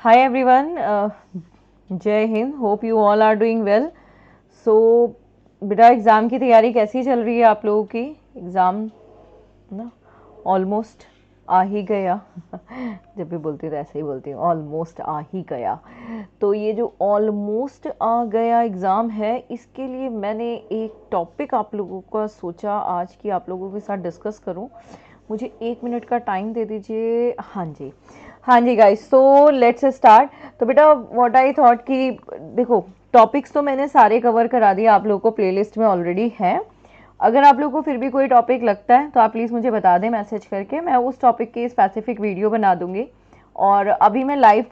Hi everyone, Jai Hind. Hope you all are doing well. So बेटा exam की तैयारी कैसी चल रही है आप लोगों की? एग्ज़ाम ना ऑलमोस्ट आ ही गया. जब भी बोलती हूँ तो ऐसे ही बोलती हूँ, ऑलमोस्ट आ ही गया. तो ये जो ऑलमोस्ट आ गया एग्ज़ाम है, इसके लिए मैंने एक टॉपिक आप लोगों का सोचा आज की आप लोगों के साथ डिस्कस करूँ. मुझे 1 मिनट का टाइम दे दीजिए. हाँ जी गाइस, सो लेट्स स्टार्ट. तो बेटा व्हाट आई थॉट कि देखो, टॉपिक्स तो मैंने सारे कवर करा दिए, आप लोगों को प्लेलिस्ट में ऑलरेडी है. अगर आप लोगों को फिर भी कोई टॉपिक लगता है तो आप प्लीज़ मुझे बता दें मैसेज करके, मैं उस टॉपिक की स्पेसिफिक वीडियो बना दूंगी. और अभी मैं लाइव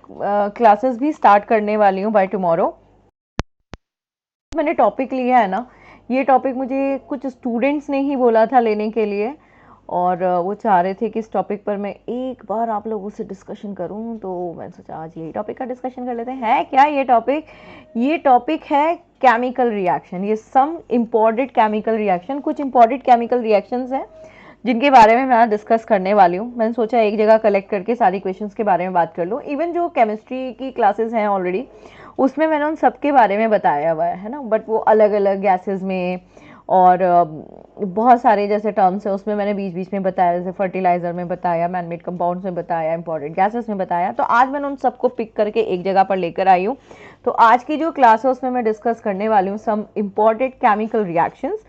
क्लासेस भी स्टार्ट करने वाली हूँ बाय टुमारो. मैंने टॉपिक लिया है ना, ये टॉपिक मुझे कुछ स्टूडेंट्स ने ही बोला था लेने के लिए. और वो चाह रहे थे कि इस टॉपिक पर मैं एक बार आप लोगों से डिस्कशन करूं, तो मैंने सोचा आज यही टॉपिक का डिस्कशन कर लेते हैं. है क्या ये टॉपिक है केमिकल रिएक्शन. ये सम इम्पॉर्टेंट केमिकल रिएक्शन, कुछ इम्पॉर्टेंट केमिकल रिएक्शंस हैं जिनके बारे में मैं डिस्कस करने वाली हूँ. मैंने सोचा एक जगह कलेक्ट करके सारी क्वेश्चंस के बारे में बात कर लूँ. इवन जो केमिस्ट्री की क्लासेस हैं ऑलरेडी, उसमें मैंने उन सब के बारे में बताया हुआ है ना, बट वो अलग अलग गैसेस में और बहुत सारे जैसे टर्म्स हैं उसमें मैंने बीच बीच में बताया, जैसे फर्टिलाइजर में बताया, मैनमेड कंपाउंड्स में बताया, इंपॉर्टेंट गैसेस में बताया. तो आज मैंने उन सबको पिक करके एक जगह पर लेकर आई हूँ. तो आज की जो क्लास है उसमें मैं डिस्कस करने वाली हूँ सम इम्पॉर्टेंट केमिकल रिएक्शंस.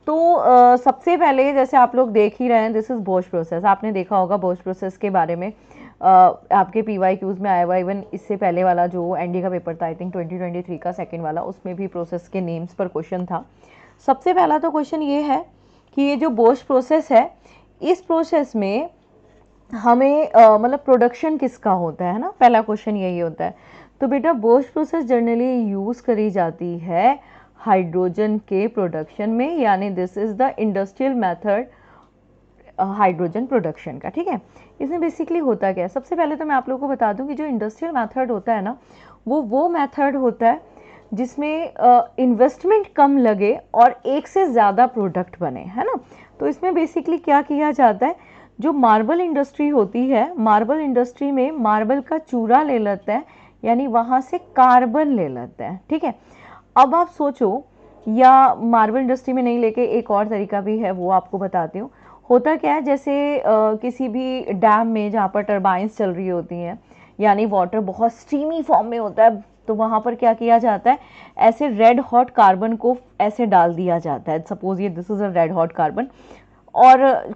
तो सबसे पहले जैसे आप लोग देख ही रहे हैं, दिस इज बोश प्रोसेस. आपने देखा होगा बोश प्रोसेस के बारे में, आपके PYQs में आया हुआ. इवन इससे पहले वाला जो एनडी का पेपर था, आई थिंक 2023 का सेकंड वाला, उसमें भी प्रोसेस के नेम्स पर क्वेश्चन था. सबसे पहला तो क्वेश्चन ये है कि ये जो बोश प्रोसेस है, इस प्रोसेस में हमें मतलब प्रोडक्शन किसका होता है ना, पहला क्वेश्चन यही होता है. तो बेटा बोश प्रोसेस जनरली यूज़ करी जाती है हाइड्रोजन के प्रोडक्शन में, यानी this is the industrial method hydrogen production का. ठीक है, इसमें बेसिकली होता क्या है, सबसे पहले तो मैं आप लोगों को बता दूं कि जो इंडस्ट्रियल मेथड होता है ना, वो मेथड होता है जिसमें इन्वेस्टमेंट कम लगे और एक से ज़्यादा प्रोडक्ट बने, है ना. तो इसमें बेसिकली क्या किया जाता है, जो मार्बल इंडस्ट्री होती है, मार्बल इंडस्ट्री में मार्बल का चूरा ले लेते हैं, यानी वहाँ से कार्बन ले लेते हैं. ठीक है, अब आप सोचो, या मार्बल इंडस्ट्री में नहीं लेके एक और तरीका भी है, वो आपको बताती हूँ. होता क्या है, जैसे किसी भी डैम में जहाँ पर टरबाइंस चल रही होती हैं, यानी वाटर बहुत स्टीमी फॉर्म में होता है, तो वहाँ पर क्या किया जाता है, ऐसे रेड हॉट कार्बन को ऐसे डाल दिया जाता है. सपोज ये this is a red hot carbon, और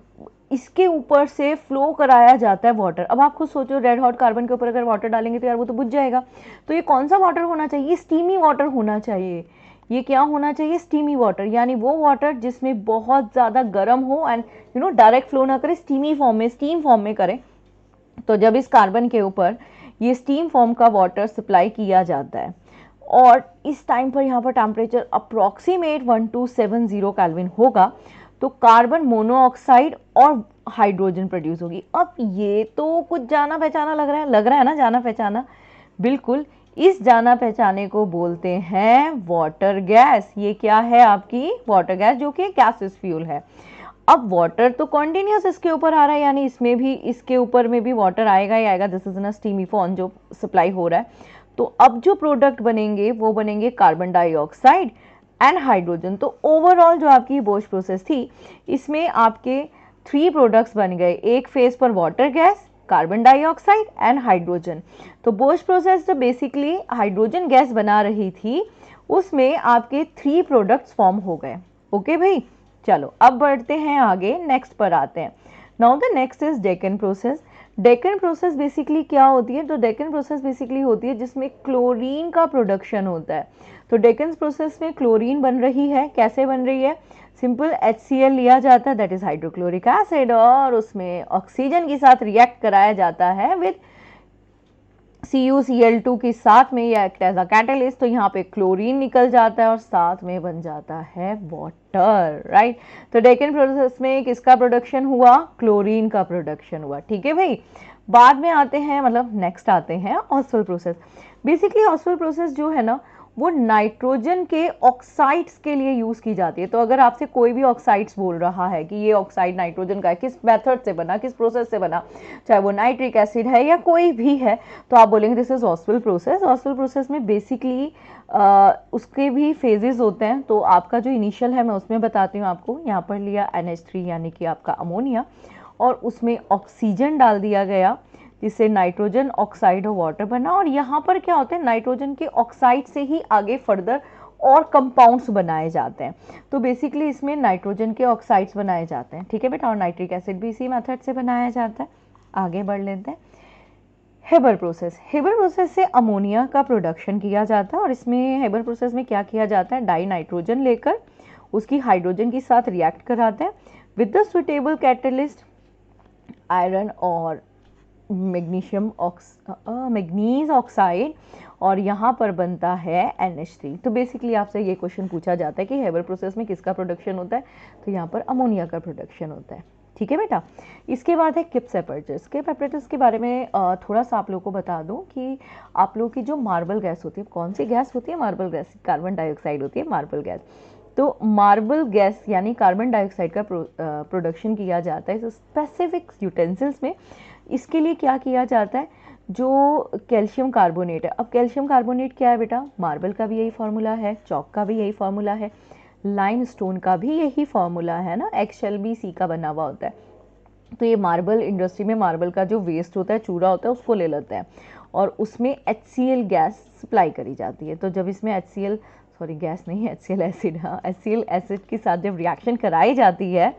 इसके ऊपर से फ्लो कराया जाता है वाटर. अब आप खुद सोचो, रेड हॉट कार्बन के ऊपर अगर वाटर डालेंगे तो यार वो तो बुझ जाएगा. तो ये कौन सा वाटर होना चाहिए, स्टीमी वाटर होना चाहिए. ये क्या होना चाहिए, स्टीमी वाटर, यानी वो वाटर जिसमें बहुत ज़्यादा गर्म हो एंड डायरेक्ट फ्लो ना करे, स्टीमी फॉर्म में, स्टीम फॉर्म में करे. तो जब इस कार्बन के ऊपर ये स्टीम फॉर्म का वाटर सप्लाई किया जाता है, और इस टाइम पर यहाँ पर टेम्परेचर अप्रॉक्सीमेट 1270 केल्विन होगा, तो कार्बन मोनोऑक्साइड और हाइड्रोजन प्रोड्यूस होगी. अब ये तो कुछ जाना पहचाना लग रहा है ना, जाना पहचाना. बिल्कुल, इस जाना पहचाने को बोलते हैं वाटर गैस. ये क्या है, आपकी वाटर गैस, जो कि गैसेस फ्यूल है. अब वाटर तो कॉन्टिन्यूस इसके ऊपर आ रहा है, यानी इसमें भी, इसके ऊपर में भी वाटर आएगा ही आएगा. This is in steamy form जो सप्लाई हो रहा है. तो अब जो प्रोडक्ट बनेंगे वो बनेंगे कार्बन डाइऑक्साइड एंड हाइड्रोजन. तो ओवरऑल जो आपकी बोश प्रोसेस थी, इसमें आपके 3 प्रोडक्ट्स बन गए. एक फेज पर water gas, carbon dioxide and hydrogen. तो बोश प्रोसेस जो बेसिकली हाइड्रोजन गैस बना रही थी, उसमें आपके 3 प्रोडक्ट्स फॉर्म हो गए. ओके भाई, चलो अब बढ़ते हैं आगे, नेक्स्ट पर आते हैं. Now the next is Deccan process. Deccan process basically क्या होती है, तो डेकन प्रोसेस बेसिकली होती है जिसमें क्लोरीन का प्रोडक्शन होता है. तो डेकन प्रोसेस में क्लोरीन बन रही है. कैसे बन रही है, सिंपल HCl लिया जाता है, दैट इज हाइड्रोक्लोरिक एसिड, और उसमें ऑक्सीजन के साथ रिएक्ट कराया जाता है विद CuCl2 के साथ में, या एक्ट एज अ कैटलिस्ट. तो यहाँ पे क्लोरीन निकल जाता है और साथ में बन जाता है वाटर, राइट. तो डेकन प्रोसेस में किसका प्रोडक्शन हुआ, क्लोरीन का प्रोडक्शन हुआ. ठीक है भाई, बाद में आते हैं, मतलब नेक्स्ट आते हैं Oswald process. Basically Oswald process जो है ना, वो नाइट्रोजन के ऑक्साइड्स के लिए यूज़ की जाती है। तो अगर आपसे कोई भी ऑक्साइड्स बोल रहा है कि ये ऑक्साइड नाइट्रोजन का है, किस मेथड से बना, किस प्रोसेस से बना, चाहे वो नाइट्रिक एसिड है या कोई भी है, तो आप बोलेंगे दिस इज ऑस्वल प्रोसेस। ऑस्वल प्रोसेस में बेसिकली उसके भी फेजेस होते हैं। तो आपका जो इनिशियल है मैं उसमें बताती हूँ आपको। यहाँ पर लिया NH3 यानी कि आपका अमोनिया, और उसमें ऑक्सीजन डाल दिया गया जिससे नाइट्रोजन ऑक्साइड और वाटर बना। और यहाँ पर क्या होता है, नाइट्रोजन के ऑक्साइड से ही आगे फर्दर और कंपाउंड्स बनाए जाते हैं। तो बेसिकली इसमें नाइट्रोजन के ऑक्साइड्स बनाए जाते हैं, ठीक है बेटा। और नाइट्रिक एसिड भी इसी मेथड से बनाया जाता है। आगे बढ़ लेते हैं। Haber process. हेबर प्रोसेस से अमोनिया का प्रोडक्शन किया जाता है। और इसमें हेबर प्रोसेस में क्या किया जाता है, डाई नाइट्रोजन लेकर उसकी हाइड्रोजन के साथ रिएक्ट कराते हैं with the suitable catalyst iron और मैग्नीज ऑक्साइड, और यहाँ पर बनता है NH3। तो बेसिकली आपसे ये क्वेश्चन पूछा जाता है कि हेबर प्रोसेस में किसका प्रोडक्शन होता है, तो यहाँ पर अमोनिया का प्रोडक्शन होता है, ठीक है बेटा। इसके बाद है किप्स एपरेटस। किप्स एपरेटस के बारे में थोड़ा सा आप लोगों को बता दूं कि आप लोगों की जो मार्बल गैस होती है, कौन सी गैस होती है, मार्बल गैस, कार्बन डाइऑक्साइड होती है मार्बल गैस। तो मार्बल गैस यानी कार्बन डाइऑक्साइड का प्रोडक्शन किया जाता है स्पेसिफिक यूटेंसिल्स में। इसके लिए क्या किया जाता है, जो कैल्शियम कार्बोनेट है। अब कैल्शियम कार्बोनेट क्या है बेटा, मार्बल का भी यही फार्मूला है, चौक का भी यही फार्मूला है, लाइमस्टोन का भी यही फार्मूला है ना, एक्सेल भी सी का बना हुआ होता है। तो ये मार्बल इंडस्ट्री में मार्बल का जो वेस्ट होता है, चूरा होता है, उसको ले लेते हैं और उसमें HCl गैस सप्लाई करी जाती है। तो जब इसमें HCl, सॉरी गैस नहीं, HCl एसिड, हाँ HCl एसिड के साथ जब रिएक्शन कराई जाती है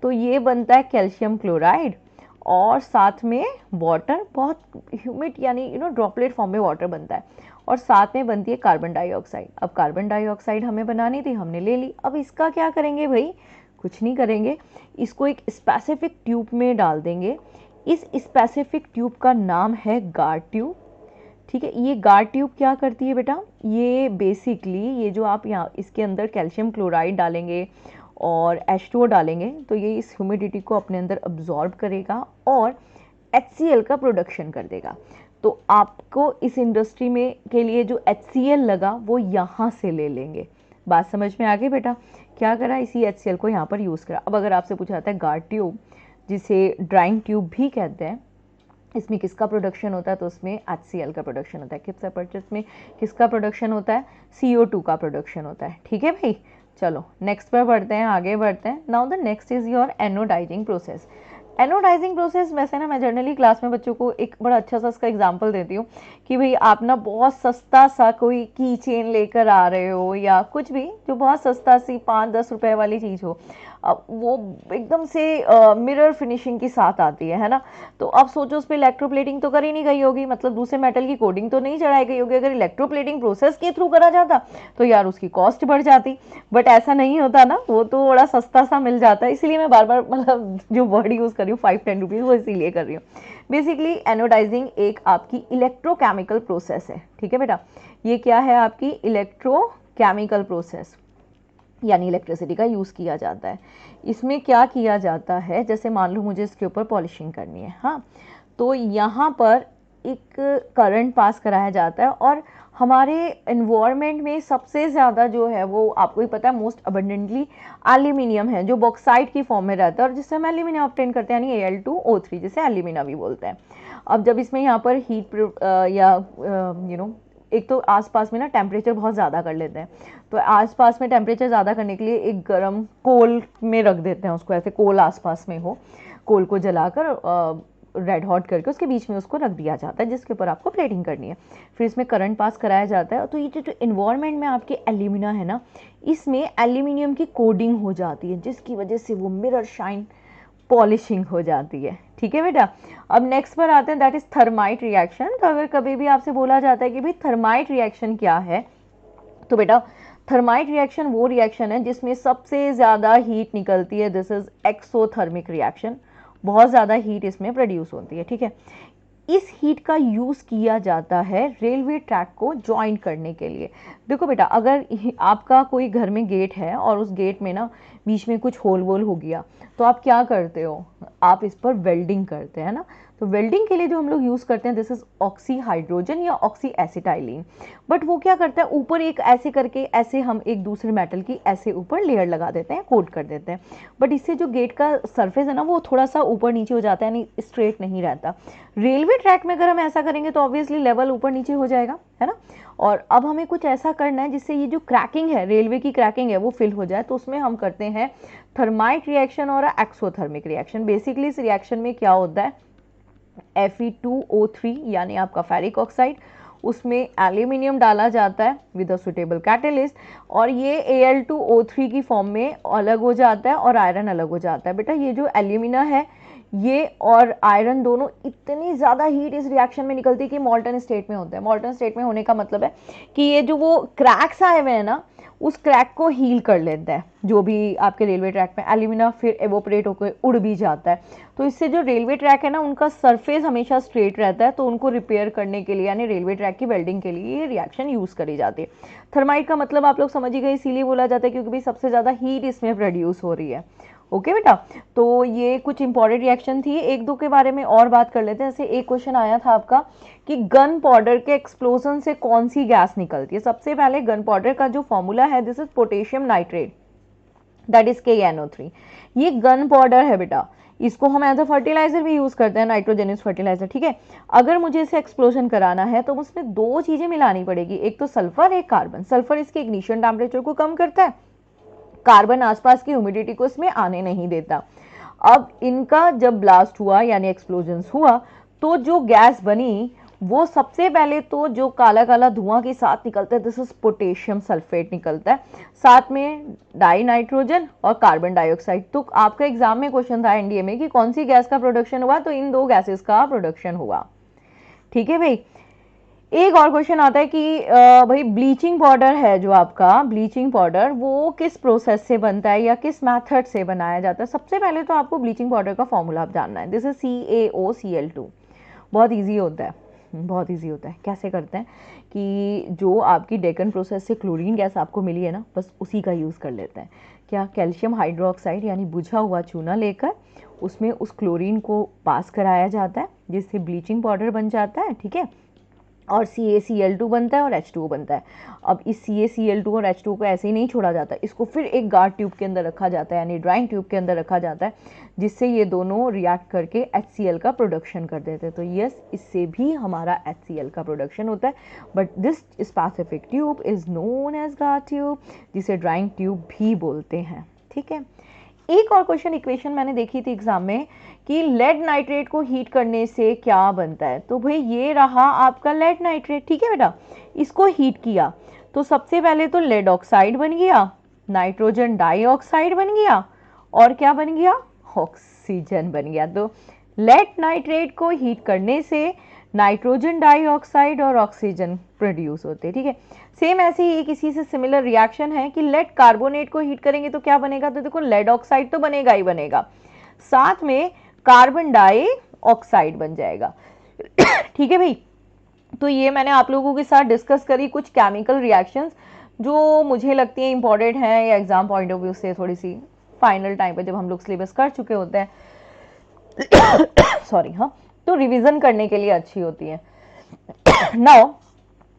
तो ये बनता है कैल्शियम क्लोराइड, और साथ में वाटर, बहुत ह्यूमिड यानी ड्रॉपलेट फॉर्म में वाटर बनता है, और साथ में बनती है कार्बन डाइऑक्साइड। अब कार्बन डाइऑक्साइड हमें बनानी थी, हमने ले ली। अब इसका क्या करेंगे भाई, कुछ नहीं करेंगे, इसको एक स्पेसिफिक ट्यूब में डाल देंगे। इस स्पेसिफिक ट्यूब का नाम है गार ट्यूब, ठीक है। ये गार ट्यूब क्या करती है बेटा, ये बेसिकली ये जो आप यहाँ इसके अंदर कैल्शियम क्लोराइड डालेंगे और H2O डालेंगे तो ये इस ह्यूमिडिटी को अपने अंदर अब्जॉर्ब करेगा और HCl का प्रोडक्शन कर देगा। तो आपको इस इंडस्ट्री में के लिए जो HCl लगा वो यहाँ से ले लेंगे। बात समझ में आ गई बेटा, क्या करा, इसी HCl को यहाँ पर यूज़ करा। अब अगर आपसे पूछा जाता है गार ट्यूब, जिसे ड्राइंग ट्यूब भी कहते हैं, इसमें किसका प्रोडक्शन होता है, तो उसमें HCl का प्रोडक्शन होता है। किप्स एपरेटस में किसका प्रोडक्शन होता है, CO2 का प्रोडक्शन होता है, ठीक है भाई। चलो नेक्स्ट पर बढ़ते हैं, आगे बढ़ते हैं। Now the next is your anodizing process. Anodizing process वैसे ना मैं जनरली क्लास में बच्चों को एक बड़ा अच्छा सा इसका एग्जांपल देती हूँ कि भाई आप ना बहुत सस्ता सा कोई की चेन लेकर आ रहे हो या कुछ भी जो बहुत सस्ता सी 5-10 रुपए वाली चीज़ हो, अब वो एकदम से मिरर फिनिशिंग के साथ आती है ना। तो अब सोचो उस पर इलेक्ट्रोप्लेटिंग तो करी नहीं गई होगी, मतलब दूसरे मेटल की कोटिंग तो नहीं चढ़ाई गई होगी। अगर इलेक्ट्रोप्लेटिंग प्रोसेस के थ्रू करा जाता तो यार उसकी कॉस्ट बढ़ जाती, बट ऐसा नहीं होता ना, वो तो बड़ा सस्ता सा मिल जाता है। इसलिए मैं बार बार मतलब जो वर्ड यूज़ कर रही हूँ 5-10 रुपीज़ वो इसीलिए कर रही हूँ। बेसिकली एनोडाइजिंग एक आपकी इलेक्ट्रोकेमिकल प्रोसेस है, ठीक है बेटा। ये क्या है, आपकी इलेक्ट्रोकेमिकल प्रोसेस, यानी इलेक्ट्रिसिटी का यूज़ किया जाता है। इसमें क्या किया जाता है, जैसे मान लो मुझे इसके ऊपर पॉलिशिंग करनी है, हाँ, तो यहाँ पर एक करंट पास कराया जाता है। और हमारे एनवायरनमेंट में सबसे ज़्यादा जो है वो आपको ही पता है मोस्ट अबंडेंटली एल्यूमिनियम है, जो बॉक्साइड की फॉर्म में रहता है और जिससे हम एल्यूमिनियम ऑब्टेन करते हैं, यानी Al2O3, जिसे एल्यूमिना भी बोलते हैं। अब जब इसमें यहाँ पर हीट या एक तो आसपास में ना टेम्परेचर बहुत ज़्यादा कर लेते हैं, तो आसपास में टेम्परेचर ज़्यादा करने के लिए एक गर्म कोल में रख देते हैं उसको, ऐसे कोल आसपास में हो, कोल को जलाकर रेड हॉट करके उसके बीच में उसको रख दिया जाता है जिसके ऊपर आपको प्लेटिंग करनी है। फिर इसमें करंट पास कराया जाता है। तो ये जो इन्वायरमेंट में आपके एल्यूमिना है ना, इसमें एल्यूमिनियम की कोडिंग हो जाती है जिसकी वजह से वो मिरर शाइन पॉलिशिंग हो जाती है, ठीक है बेटा। अब नेक्स्ट पर आते हैं, दैट इज थर्माइट रिएक्शन। तो अगर कभी भी आपसे बोला जाता है कि भाई थर्माइट रिएक्शन क्या है, तो बेटा थर्माइट रिएक्शन वो रिएक्शन है जिसमें सबसे ज़्यादा हीट निकलती है। दिस इज एक्सोथर्मिक रिएक्शन, बहुत ज़्यादा हीट इसमें प्रोड्यूस होती है, ठीक है। इस हीट का यूज़ किया जाता है रेलवे ट्रैक को ज्वाइन करने के लिए। देखो बेटा, अगर आपका कोई घर में गेट है और उस गेट में ना बीच में कुछ होल वोल हो गया, तो आप क्या करते हो, आप इस पर वेल्डिंग करते हैं ना। तो वेल्डिंग के लिए जो हम लोग यूज़ करते हैं दिस इज ऑक्सी हाइड्रोजन या ऑक्सी एसिटाइलिन। बट वो क्या करता है, ऊपर एक ऐसे करके ऐसे हम एक दूसरे मेटल की ऐसे ऊपर लेयर लगा देते हैं, कोट कर देते हैं। बट इससे जो गेट का सरफेस है ना वो थोड़ा सा ऊपर नीचे हो जाता है, यानी स्ट्रेट नहीं रहता। रेलवे ट्रैक में अगर हम ऐसा करेंगे तो ऑब्वियसली लेवल ऊपर नीचे हो जाएगा, है ना। और अब हमें कुछ ऐसा करना है जिससे ये जो क्रैकिंग है, रेलवे की क्रैकिंग है, वो फिल हो जाए। तो उसमें हम करते हैं थर्माइट रिएक्शन और एक्सोथर्मिक रिएक्शन। बेसिकली इस रिएक्शन में क्या होता है, Fe2O3 यानी आपका फेरिक ऑक्साइड, उसमें एल्यूमिनियम डाला जाता है विद अ सुटेबल कैटलिस्ट, और ये Al2O3 की फॉर्म में अलग हो जाता है और आयरन अलग हो जाता है। बेटा ये जो एल्यूमिना है ये और आयरन दोनों इतनी ज़्यादा हीट इस रिएक्शन में निकलती है कि मॉल्टन स्टेट में होता है। मॉल्टन स्टेट में होने का मतलब है कि ये जो वो क्रैक्स आए हुए हैं ना उस क्रैक को हील कर लेता है जो भी आपके रेलवे ट्रैक में एल्यूमिना, फिर एवोपरेट होकर उड़ भी जाता है। तो इससे जो रेलवे ट्रैक है ना उनका सरफेस हमेशा स्ट्रेट रहता है, तो उनको रिपेयर करने के लिए यानी रेलवे ट्रैक की वेल्डिंग के लिए ये रिएक्शन यूज़ करी जाती है। थर्माइट का मतलब आप लोग समझ ही गए, इसीलिए बोला जाता है क्योंकि भाई सबसे ज़्यादा हीट इसमें प्रोड्यूस हो रही है। ओके बेटा, तो ये कुछ इंपॉर्टेंट रिएक्शन थी। एक दो के बारे में और बात कर लेते हैं। जैसे एक क्वेश्चन आया था आपका कि गन पाउडर के एक्सप्लोजन से कौन सी गैस निकलती है। सबसे पहले गन पाउडर का जो फॉर्मूला है this is potassium nitrate, that is KNO3। ये गन पाउडर है बेटा, इसको हम एज अ फर्टिलाइजर भी यूज करते हैं, नाइट्रोजनस फर्टिलाइजर। ठीक है, अगर मुझे इसे एक्सप्लोजन कराना है तो उसमें दो चीजें मिलानी पड़ेगी, एक तो सल्फर एक कार्बन। सल्फर इसके इग्निशन टेम्परेचर को कम करता है, कार्बन आसपास की ह्यूमिडिटी को इसमें आने नहीं देता। अब इनका जब ब्लास्ट हुआ यानी एक्सप्लोजन हुआ तो जो गैस बनी वो सबसे पहले तो जो काला काला धुआं के साथ निकलता है दिस इज पोटेशियम सल्फेट निकलता है, साथ में डाई नाइट्रोजन और कार्बन डाइऑक्साइड। तो आपका एग्जाम में क्वेश्चन था एनडीए में कि कौन सी गैस का प्रोडक्शन हुआ, तो इन दो गैसेस का प्रोडक्शन हुआ। ठीक है भाई, एक और क्वेश्चन आता है कि भाई ब्लीचिंग पाउडर है जो आपका ब्लीचिंग पाउडर वो किस प्रोसेस से बनता है या किस मेथड से बनाया जाता है। सबसे पहले तो आपको ब्लीचिंग पाउडर का फॉर्मूला आप जानना है, दिस इज CaOCl2। बहुत इजी होता है, बहुत इजी होता है। कैसे करते हैं कि जो आपकी डेकन प्रोसेस से क्लोरीन गैस आपको मिली है ना बस उसी का यूज़ कर लेते हैं। क्या, कैल्शियम हाइड्रोक्साइड यानी बुझा हुआ चूना लेकर उसमें उस क्लोरीन को पास कराया जाता है जिससे ब्लीचिंग पाउडर बन जाता है। ठीक है, और CaCl2 बनता है और H2O बनता है। अब इस CaCl2 और H2O को ऐसे ही नहीं छोड़ा जाता, इसको फिर एक गार्ड ट्यूब के अंदर रखा जाता है यानी ड्राइंग ट्यूब के अंदर रखा जाता है, जिससे ये दोनों रिएक्ट करके HCl का प्रोडक्शन कर देते हैं। तो यस, इससे भी हमारा HCl का प्रोडक्शन होता है, but this specific tube is known as guard tube, जिसे ड्राइंग ट्यूब भी बोलते हैं। ठीक है, एक और क्वेश्चन इक्वेशन मैंने देखी थी एग्जाम में कि लेड नाइट्रेट को हीट करने से क्या बनता है। तो भाई ये रहा आपका लेड नाइट्रेट। ठीक है बेटा, इसको हीट किया तो सबसे पहले तो लेड ऑक्साइड बन गया, नाइट्रोजन डाइऑक्साइड बन गया, और क्या बन गया, ऑक्सीजन बन गया। तो लेड नाइट्रेट को हीट करने से नाइट्रोजन डाइऑक्साइड और ऑक्सीजन प्रोड्यूस होते हैं। ठीक है, सेम ऐसे ही एक इसी से सिमिलर रिएक्शन है कि लेड कार्बोनेट को हीट करेंगे तो क्या बनेगा, तो देखो लेड ऑक्साइड तो बनेगा ही बनेगा, साथ में कार्बन डाइऑक्साइड बन जाएगा। ठीक है भाई, तो ये मैंने आप लोगों के साथ डिस्कस करी कुछ केमिकल रिएक्शंस जो मुझे लगती है इंपॉर्टेंट है या एग्जाम पॉइंट ऑफ व्यू से थोड़ी सी फाइनल टाइम पे जब हम लोग सिलेबस कर चुके होते हैं सॉरी, हाँ, तो रिवीजन करने के लिए अच्छी होती है। नाउ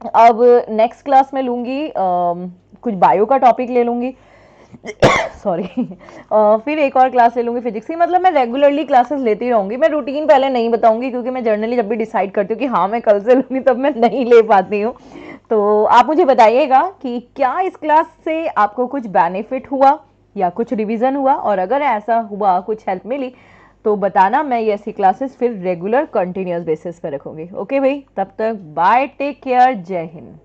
अब नेक्स्ट क्लास में लूंगी कुछ बायो का टॉपिक ले लूंगी सॉरी फिर एक और क्लास ले लूंगी फिजिक्स की। मतलब मैं रेगुलरली क्लासेस लेती रहूंगी, मैं रूटीन पहले नहीं बताऊंगी क्योंकि मैं जर्नली जब भी डिसाइड करती हूँ कि हाँ मैं कल से लूंगी तब मैं नहीं ले पाती हूँ। तो आप मुझे बताइएगा कि क्या इस क्लास से आपको कुछ बेनिफिट हुआ या कुछ रिवीजन हुआ, और अगर ऐसा हुआ कुछ हेल्प मिली तो बताना, मैं ये ऐसी क्लासेस फिर रेगुलर कंटिन्यूअस बेसिस पे रखूंगी। ओके भाई, तब तक बाय, टेक केयर, जय हिंद।